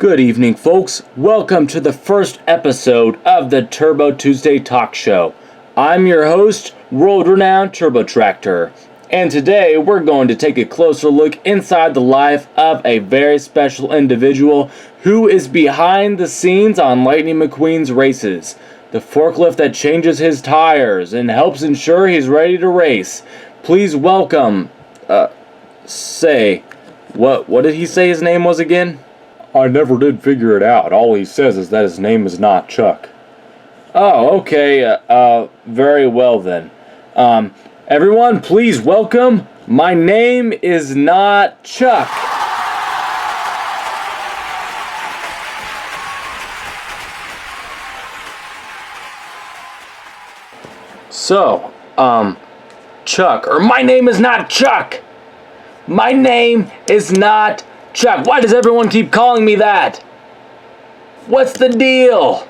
Good evening, folks. Welcome to the first episode of the Turbo Tuesday Talk Show. I'm your host, world-renowned Turbo Tractor, and today we're going to take a closer look inside the life of a very special individual who is behind the scenes on Lightning McQueen's races. The forklift that changes his tires and helps ensure he's ready to race. Please welcome, what did he say his name was again? I never did figure it out. All he says is that his name is not Chuck. Oh, okay. Very well then. Everyone, please welcome. My name is not Chuck. So, Chuck, or my name is not Chuck. My name is not Chuck. Why does everyone keep calling me that? What's the deal?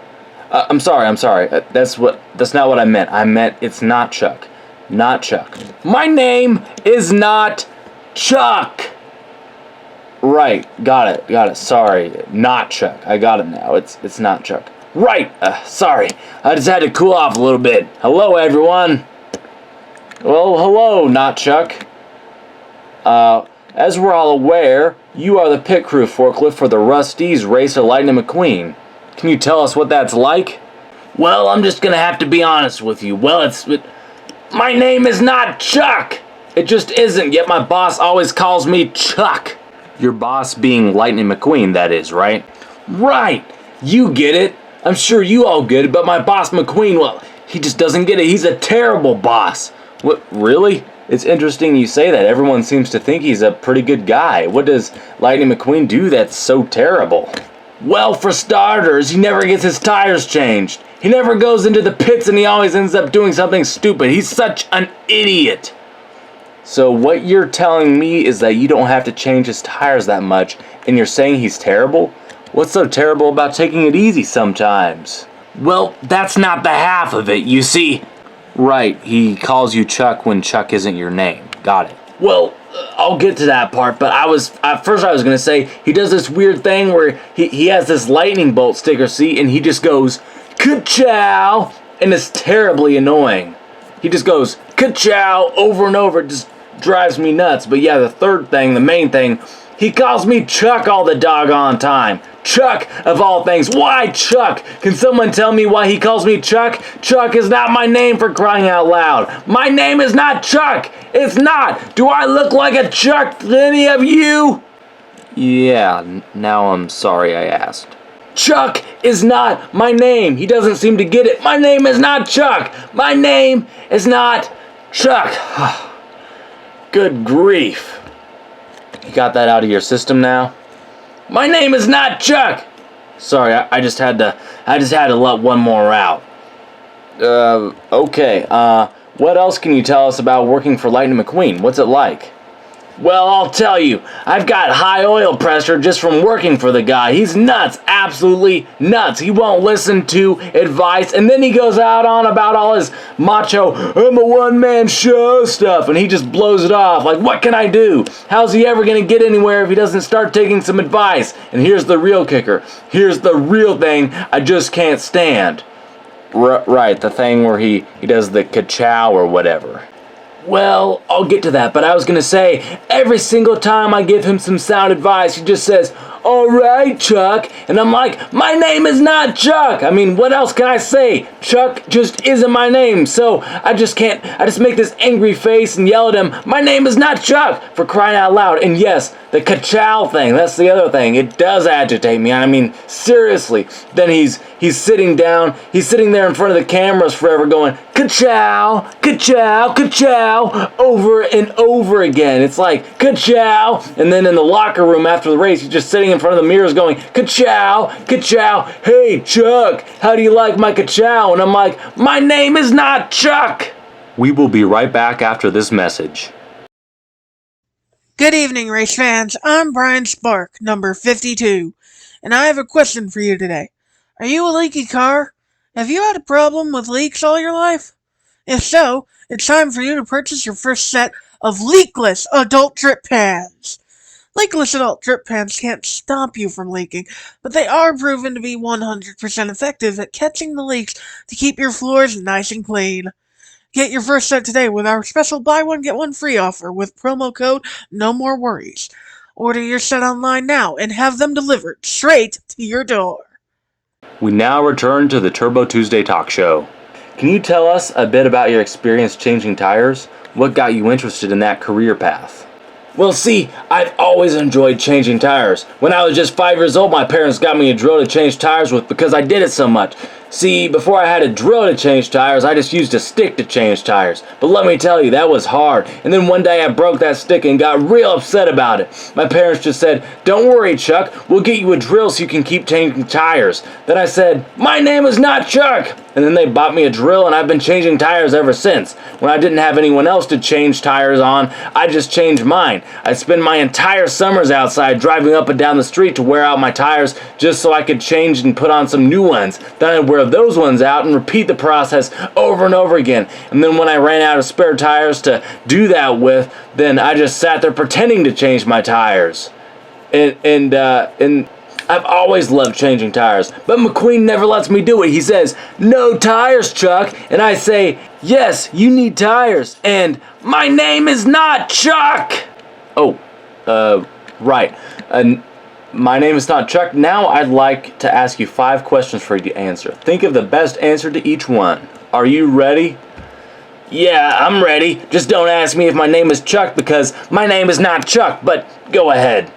I'm sorry. That's not what I meant. I meant it's not Chuck. Not Chuck. My name is not Chuck. Right. Got it. Sorry. Not Chuck. I got it now. It's not Chuck. Right. Sorry. I just had to cool off a little bit. Hello, everyone. Well, hello, not Chuck. As we're all aware, you are the pit crew forklift for the Rusty's racer Lightning McQueen. Can you tell us what that's like? Well, I'm just gonna have to be honest with you. My name is not Chuck! It just isn't, yet my boss always calls me Chuck. Your boss being Lightning McQueen, that is, right? Right! You get it. I'm sure you all get it, but my boss McQueen, well, he just doesn't get it. He's a terrible boss. What, really? It's interesting you say that. Everyone seems to think he's a pretty good guy. What does Lightning McQueen do that's so terrible? Well, for starters, he never gets his tires changed. He never goes into the pits and he always ends up doing something stupid. He's such an idiot. So what you're telling me is that you don't have to change his tires that much, and you're saying he's terrible? What's so terrible about taking it easy sometimes? Well, that's not the half of it, you see. Right, he calls you Chuck when Chuck isn't your name. Got it. Well, I'll get to that part, but at first I was going to say, he does this weird thing where he has this lightning bolt sticker, see, and he just goes, ka-chow, and it's terribly annoying. He just goes, ka-chow, over and over. It just drives me nuts. But yeah, the third thing, the main thing, he calls me Chuck all the doggone time. Chuck, of all things. Why Chuck? Can someone tell me why he calls me Chuck? Chuck is not my name, for crying out loud. My name is not Chuck. It's not. Do I look like a Chuck to any of you? Yeah, now I'm sorry I asked. Chuck is not my name. He doesn't seem to get it. My name is not Chuck. My name is not Chuck. Good grief. You got that out of your system now? My name is not Chuck. Sorry, I just had to let one more out. Okay. What else can you tell us about working for Lightning McQueen? What's it like? Well, I'll tell you, I've got high oil pressure just from working for the guy. He's nuts, absolutely nuts. He won't listen to advice, and then he goes out on about all his macho, I'm a one-man show stuff, and he just blows it off. Like, what can I do? How's he ever going to get anywhere if he doesn't start taking some advice? And here's the real kicker. Here's the real thing I just can't stand. Right, the thing where he does the ka-chow or whatever. Well, I'll get to that, but I was going to say, every single time I give him some sound advice, he just says, all right, Chuck, and I'm like, my name is not Chuck. I mean, what else can I say? Chuck just isn't my name, so I just make this angry face and yell at him, my name is not Chuck, for crying out loud. And yes, the ka-chow thing, that's the other thing. It does agitate me. I mean, seriously. Then he's sitting there in front of the cameras forever going, ka-chow, ka-chow, ka-chow, over and over again. It's like, ka-chow, and then in the locker room after the race, he's just sitting in front of the mirrors going, ka-chow, ka-chow, hey, Chuck, how do you like my ka-chow? And I'm like, my name is not Chuck. We will be right back after this message. Good evening, race fans. I'm Brian Spark, number 52, and I have a question for you today. Are you a leaky car? Have you had a problem with leaks all your life? If so, it's time for you to purchase your first set of leakless adult drip pads. Leakless adult drip pans can't stop you from leaking, but they are proven to be 100% effective at catching the leaks to keep your floors nice and clean. Get your first set today with our special buy one get one free offer with promo code No More Worries. Order your set online now and have them delivered straight to your door. We now return to the Turbo Tuesday talk show. Can you tell us a bit about your experience changing tires? What got you interested in that career path? Well, see, I've always enjoyed changing tires. When I was just 5 years old, my parents got me a drill to change tires with because I did it so much. See, before I had a drill to change tires, I just used a stick to change tires. But let me tell you, that was hard. And then one day I broke that stick and got real upset about it. My parents just said, "Don't worry, Chuck, we'll get you a drill so you can keep changing tires." Then I said, "My name is not Chuck!" And then they bought me a drill and I've been changing tires ever since. When I didn't have anyone else to change tires on, I just changed mine. I'd spend my entire summers outside driving up and down the street to wear out my tires just so I could change and put on some new ones. Then I'd wear those ones out and repeat the process over and over again. And then when I ran out of spare tires to do that with, then I just sat there pretending to change my tires. And I've always loved changing tires, but McQueen never lets me do it. He says, "No tires, Chuck." And I say, "Yes, you need tires." And my name is not Chuck. Oh, right. My name is not Chuck. Now I'd like to ask you 5 questions for you to answer. Think of the best answer to each one. Are you ready? Yeah, I'm ready. Just don't ask me if my name is Chuck because my name is not Chuck, but go ahead.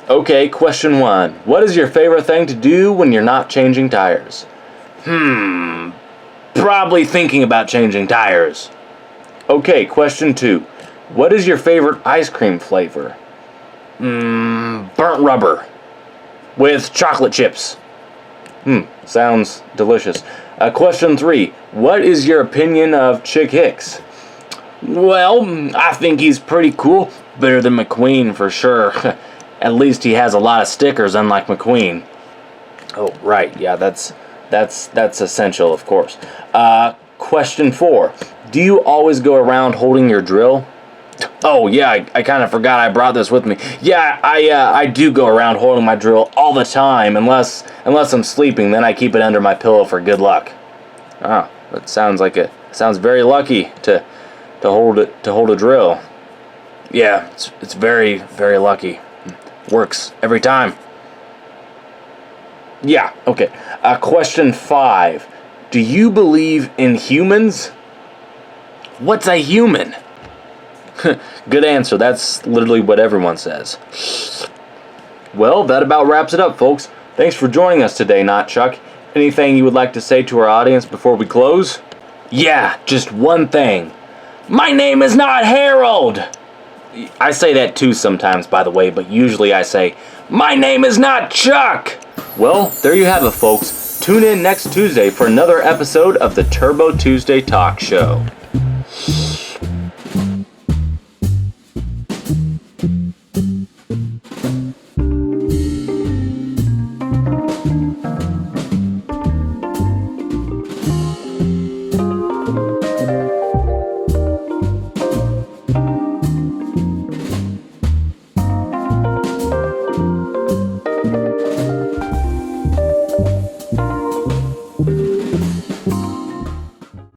Okay, question 1. What is your favorite thing to do when you're not changing tires? Probably thinking about changing tires. Okay, question 2. What is your favorite ice cream flavor? Burnt rubber with chocolate chips. Sounds delicious. Question 3. What is your opinion of Chick Hicks? Well, I think he's pretty cool. Better than McQueen for sure. At least he has a lot of stickers, unlike McQueen. Oh, right. Yeah, that's essential, of course. Question 4. Do you always go around holding your drill? Oh, yeah, I kind of forgot I brought this with me. Yeah, I do go around holding my drill all the time, unless I'm sleeping. Then I keep it under my pillow for good luck. Ah, that sounds very lucky to hold a drill. Yeah, it's very, very lucky. Works every time. Yeah, okay. Question 5. Do you believe in humans? What's a human? Good answer. That's literally what everyone says. Well, that about wraps it up, folks. Thanks for joining us today, Not Chuck. Anything you would like to say to our audience before we close? Yeah, just one thing. My name is not Harold! I say that too sometimes, by the way, but usually I say, my name is not Chuck! Well, there you have it, folks. Tune in next Tuesday for another episode of the Turbo Tuesday Talk Show.